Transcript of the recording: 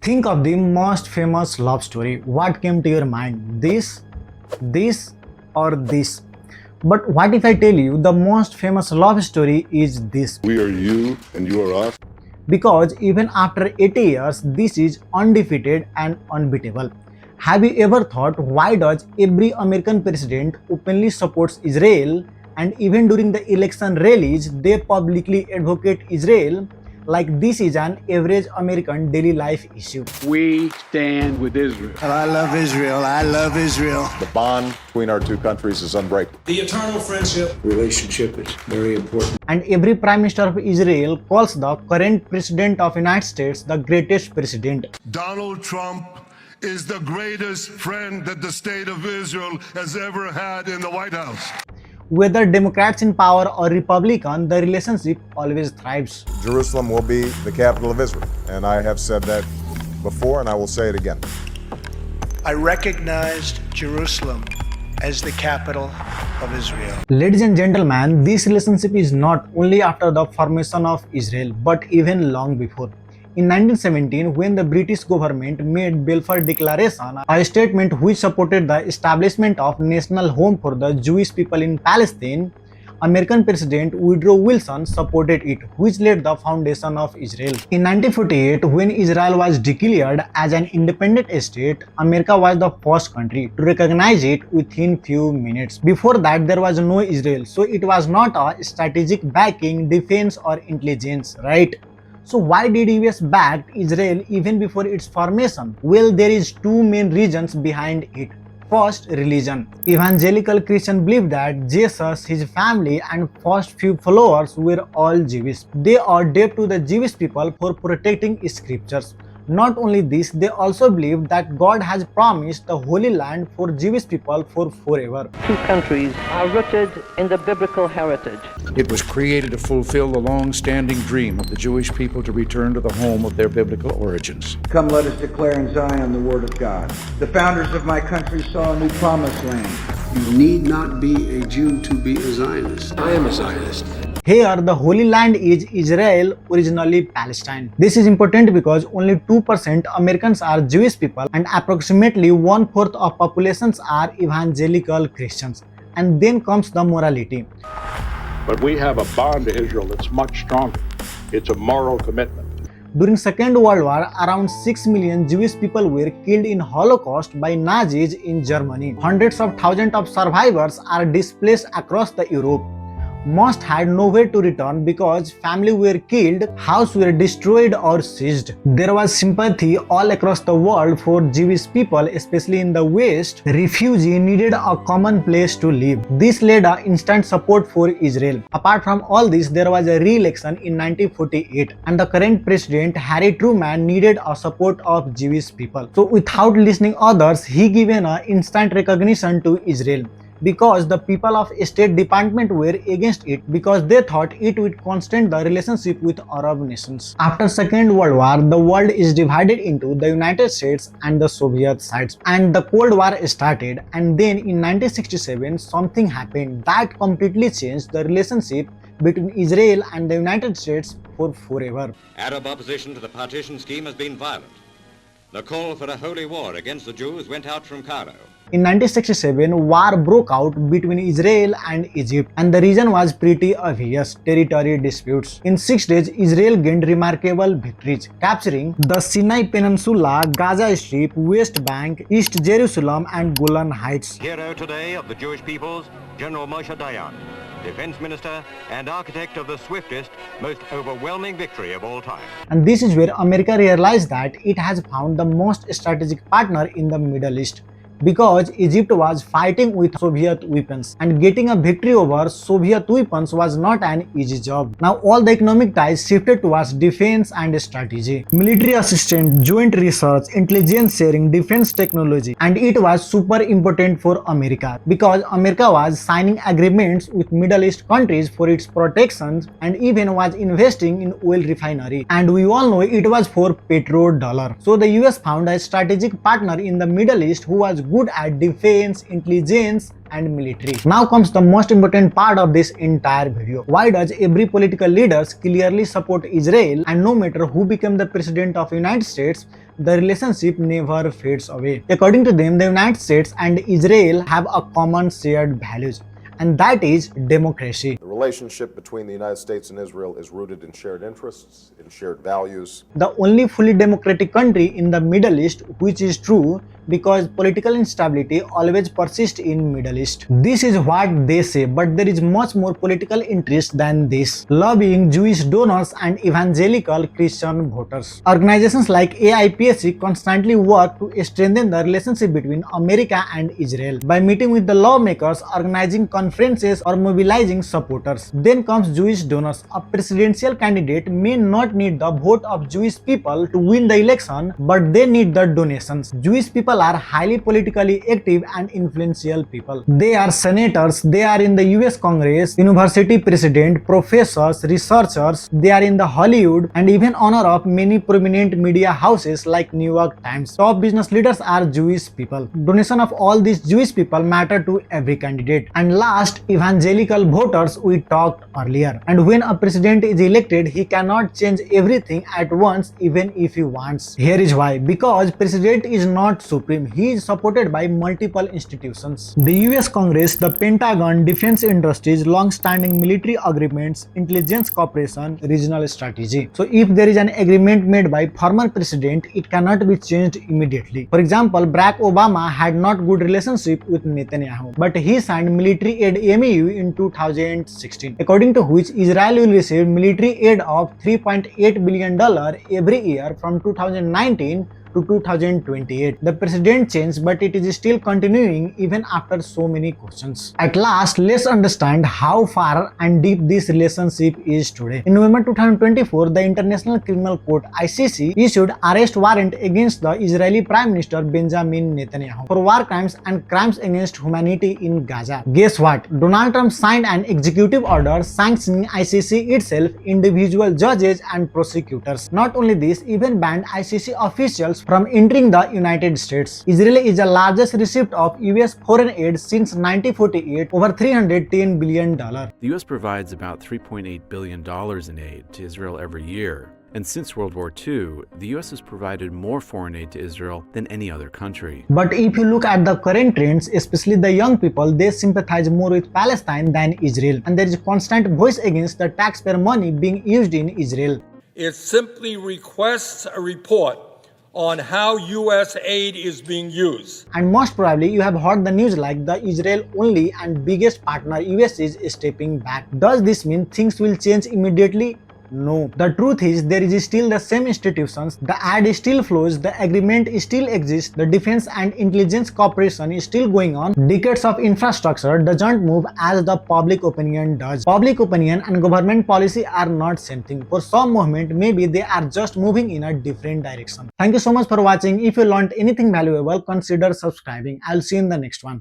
Think of the most famous love story. What came to your mind? This, or this? But what if I tell you the most famous love story is this? We are you and you are us. Because even after 80 years, this is undefeated and unbeatable. Have you ever thought why does every American president openly supports Israel, and even during the election rallies they publicly advocate Israel like this is an average American daily life issue? We stand with Israel. I love Israel. I love Israel. The bond between our two countries is unbreakable. The eternal friendship relationship is very important. And every Prime Minister of Israel calls the current President of the United States the greatest president. Donald Trump is the greatest friend that the state of Israel has ever had in the White House. Whether Democrats in power or Republican, the relationship always thrives. Jerusalem will be the capital of Israel, and I have said that before and I will say it again. I recognized Jerusalem as the capital of Israel. Ladies and gentlemen, this relationship is not only after the formation of Israel, but even long before. In 1917, when the British government made Balfour Declaration, a statement which supported the establishment of national home for the Jewish people in Palestine, American President Woodrow Wilson supported it, which laid the foundation of Israel. In 1948, when Israel was declared as an independent state, America was the first country to recognize it within few minutes. Before that, there was no Israel, so it was not a strategic backing, defense or intelligence, right? So why did US back Israel even before its formation? Well, there is two main reasons behind it. First, religion. Evangelical Christians believe that Jesus, his family and first few followers were all Jewish. They are deaf to the Jewish people for protecting scriptures. Not only this, they also believe that God has promised the Holy Land for Jewish people for forever. Two countries are rooted in the biblical heritage. It was created to fulfill the long-standing dream of the Jewish people to return to the home of their biblical origins. Come, let us declare in Zion the word of God. The founders of my country saw a new promised land. You need not be a Jew to be a Zionist. I am a Zionist. Here, the Holy Land is Israel, originally Palestine. This is important because only 2% Americans are Jewish people and approximately 1/4 of populations are evangelical Christians. And then comes the morality. But we have a bond to Israel that's much stronger. It's a moral commitment. During Second World War, around 6 million Jewish people were killed in Holocaust by Nazis in Germany. Hundreds of thousands of survivors are displaced across the Europe. Most had nowhere to return because families were killed, houses were destroyed or seized. There was sympathy all across the world for Jewish people, especially in the West. Refugees needed a common place to live. This led to instant support for Israel. Apart from all this, there was a re-election in 1948 and the current president, Harry Truman, needed a support of Jewish people. So without listening others, he given an instant recognition to Israel. Because the people of State Department were against it because they thought it would constrain the relationship with Arab nations. After Second World War, the world is divided into the United States and the Soviet sides, and the Cold War started. And then in 1967, something happened that completely changed the relationship between Israel and the United States for forever. Arab opposition to the partition scheme has been violent. The call for a holy war against the Jews went out from Cairo. In 1967, war broke out between Israel and Egypt, and the reason was pretty obvious: territory disputes. In 6 days, Israel gained remarkable victories, capturing the Sinai Peninsula, Gaza Strip, West Bank, East Jerusalem, and Golan Heights. Hero today of the Jewish peoples, General Moshe Dayan, defense minister and architect of the swiftest, most overwhelming victory of all time. And this is where America realized that it has found the most strategic partner in the Middle East. Because Egypt was fighting with Soviet weapons, and getting a victory over Soviet weapons was not an easy job. Now all the economic ties shifted towards defense and strategy. Military assistance, joint research, intelligence sharing, defense technology, and it was super important for America because America was signing agreements with Middle East countries for its protections and even was investing in oil refinery. And we all know it was for petrodollar. So the US found a strategic partner in the Middle East who was good at defense, intelligence, and military. Now comes the most important part of this entire video. Why does every political leaders clearly support Israel, and no matter who became the president of United States, the relationship never fades away? According to them, the United States and Israel have a common shared values, and that is democracy. The relationship between the United States and Israel is rooted in shared interests, in shared values. The only fully democratic country in the Middle East, which is true because political instability always persists in Middle East. This is what they say, but there is much more political interest than this. Lobbying Jewish donors and evangelical Christian voters. Organizations like AIPAC constantly work to strengthen the relationship between America and Israel by meeting with the lawmakers, organizing conferences, or mobilizing supporters. Then comes Jewish donors. A presidential candidate may not need the vote of Jewish people to win the election, but they need the donations. Jewish people are highly politically active and influential people. They are senators, they are in the US Congress, university president, professors, researchers, they are in the Hollywood, and even owner of many prominent media houses like New York Times. Top business leaders are Jewish people. Donation of all these Jewish people matter to every candidate. And last, evangelical voters we talked earlier. And when a president is elected, he cannot change everything at once even if he wants. Here is why. Because president is not supreme. He is supported by multiple institutions. The US Congress, the Pentagon, defense industries, long-standing military agreements, intelligence cooperation, regional strategy. So if there is an agreement made by former president, it cannot be changed immediately. For example, Barack Obama had not good relationship with Netanyahu, but he signed military aid MOU in 2016, according to which Israel will receive military aid of $3.8 billion every year from 2019 to 2028. The president changed, but it is still continuing even after so many questions. At last, let's understand how far and deep this relationship is today. In November 2024, the International Criminal Court (ICC) issued arrest warrant against the Israeli Prime Minister Benjamin Netanyahu for war crimes and crimes against humanity in Gaza. Guess what? Donald Trump signed an executive order sanctioning ICC itself, individual judges and prosecutors. Not only this, even banned ICC officials from entering the United States. Israel is the largest recipient of US foreign aid since 1948, over $310 billion. The US provides about $3.8 billion in aid to Israel every year. And since World War II, the US has provided more foreign aid to Israel than any other country. But if you look at the current trends, especially the young people, they sympathize more with Palestine than Israel. And there is a constant voice against the taxpayer money being used in Israel. It simply requests a report on how US aid is being used. And most probably you have heard the news like the Israel only and biggest partner US is stepping back. Does this mean things will change immediately? No. The truth is there is still the same institutions, the aid still flows, the agreement still exists, the defense and intelligence cooperation is still going on. Decades of infrastructure doesn't move as the public opinion does. Public opinion and government policy are not same thing. For some movement, maybe they are just moving in a different direction. Thank you so much for watching. If you learned anything valuable, consider subscribing. I'll see you in the next one.